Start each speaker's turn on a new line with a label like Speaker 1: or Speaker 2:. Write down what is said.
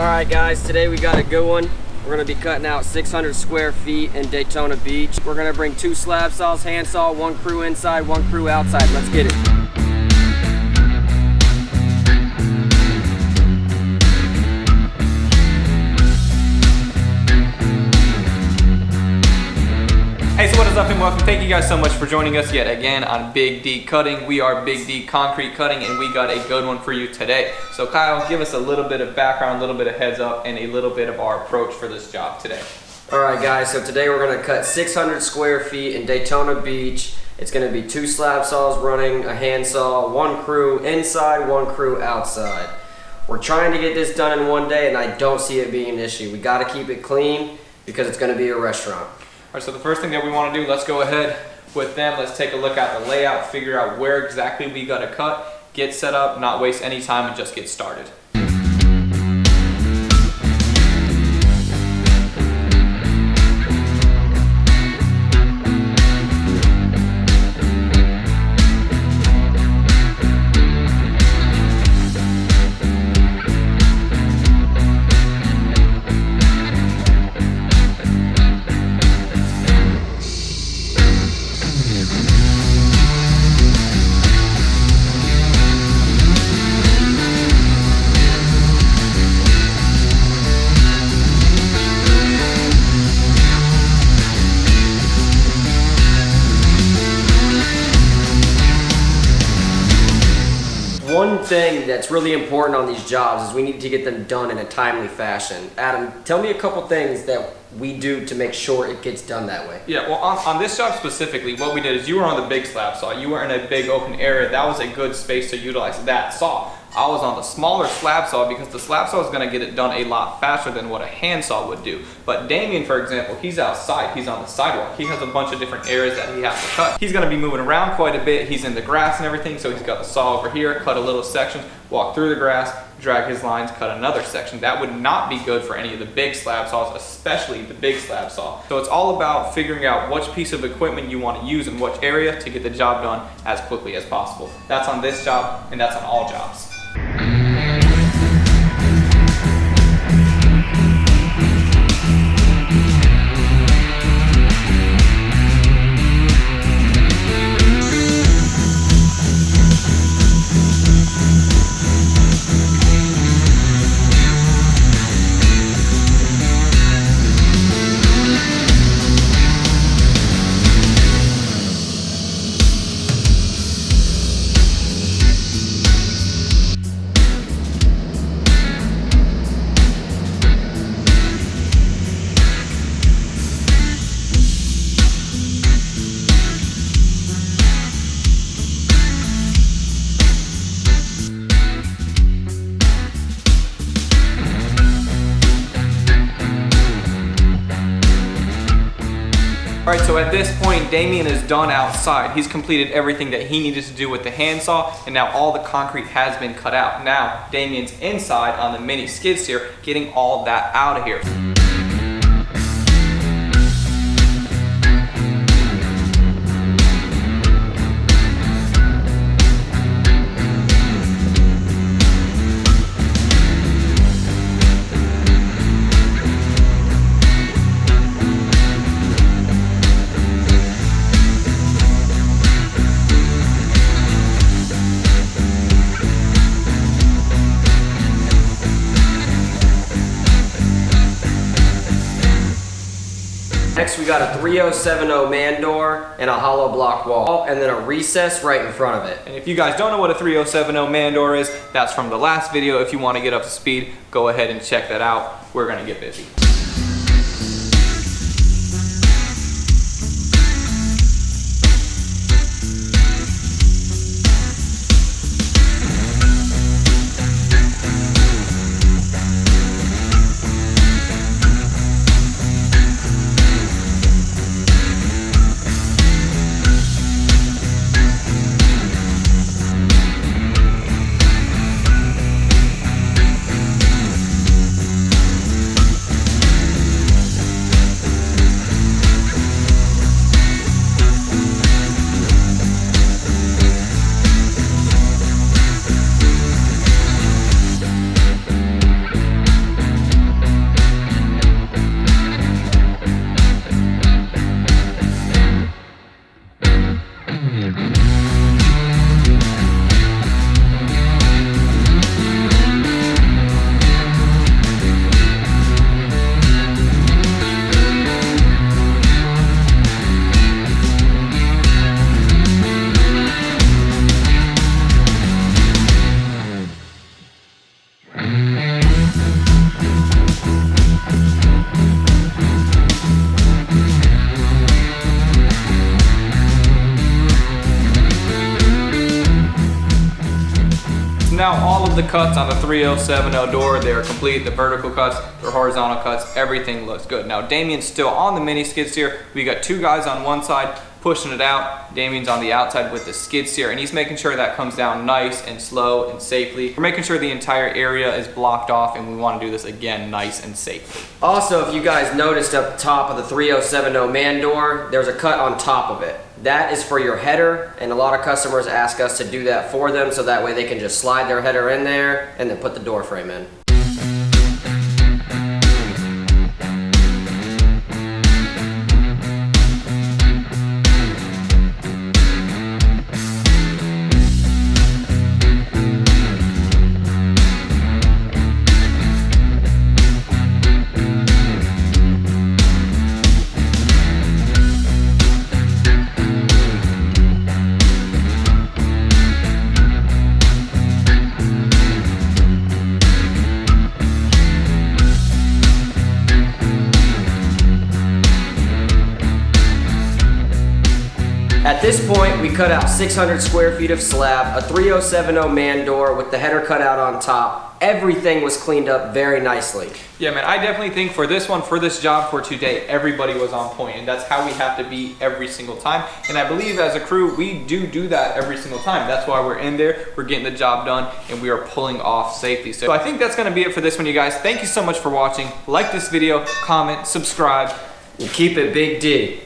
Speaker 1: Alright guys, today we got a good one. We're going to be cutting out 600 square feet in Daytona Beach. We're going to bring 2 slab saws, handsaw, 1 crew inside, 1 crew outside. Let's get it.
Speaker 2: Hey, so what is up and welcome. Thank you guys so much for joining us yet again on Big D Cutting. We are Big D Concrete Cutting and we got a good one for you today. So Kyle, give us a little bit of background, a little bit of heads up, and a little bit of our approach for this job today.
Speaker 1: Alright guys, so today we're going to cut 600 square feet in Daytona Beach. It's going to be 2 slab saws running, a handsaw, 1 crew inside, 1 crew outside. We're trying to get this done in one day and I don't see it being an issue. We got to keep it clean because it's going to be a restaurant.
Speaker 2: All right, so the first thing that we want to do, let's go ahead with them. Let's take a look at the layout, figure out where exactly we got to cut, get set up, not waste any time, and just get started.
Speaker 1: One thing that's really important on these jobs is we need to get them done in a timely fashion. Adam, tell me a couple things that we do to make sure it gets done that way.
Speaker 2: Yeah, well on this job specifically, what we did is you were on the big slab saw. You were in a big open area. That was a good space to utilize that saw. I was on the smaller slab saw because the slab saw is going to get it done a lot faster than what a handsaw would do. But Damien, for example, he's outside. He's on the sidewalk. He has a bunch of different areas that he has to cut. He's going to be moving around quite a bit. He's in the grass and everything, so he's got the saw over here, cut a little section, walk through the grass, drag his lines, cut another section. That would not be good for any of the big slab saws, especially the big slab saw. So it's all about figuring out which piece of equipment you want to use in which area to get the job done as quickly as possible. That's on this job, and that's on all jobs. Alright, so at this point, Damien is done outside. He's completed everything that he needed to do with the handsaw, and now all the concrete has been cut out. Now, Damien's inside on the mini skid steer, getting all that out of here.
Speaker 1: Next we got a 3070 man door and a hollow block wall, and then a recess right in front of it.
Speaker 2: And if you guys don't know what a 3070 man door is, that's from the last video. If you want to get up to speed, go ahead and check that out. We're gonna get busy. all of the cuts on the 3070 door, they are complete. The vertical cuts, the horizontal cuts, everything looks good. Now Damien's still on the mini skid steer. We got 2 guys on one side pushing it out. Damien's on the outside with the skid steer, and he's making sure that comes down nice and slow and safely. We're making sure the entire area is blocked off, and we want to do this again nice and safely.
Speaker 1: Also, if you guys noticed up top of the 3070 man door, there's a cut on top of it. That is for your header, and a lot of customers ask us to do that for them so that way they can just slide their header in there and then put the door frame in. At this point, we cut out 600 square feet of slab, a 3070 man door with the header cut out on top. Everything was cleaned up very nicely.
Speaker 2: Yeah, man, I definitely think for this one, for this job for today, everybody was on point, and that's how we have to be every single time. And I believe as a crew, we do that every single time. That's why we're in there, we're getting the job done, and we are pulling off safely. So I think that's gonna be it for this one, you guys. Thank you so much for watching. Like this video, comment, subscribe,
Speaker 1: And keep it Big D.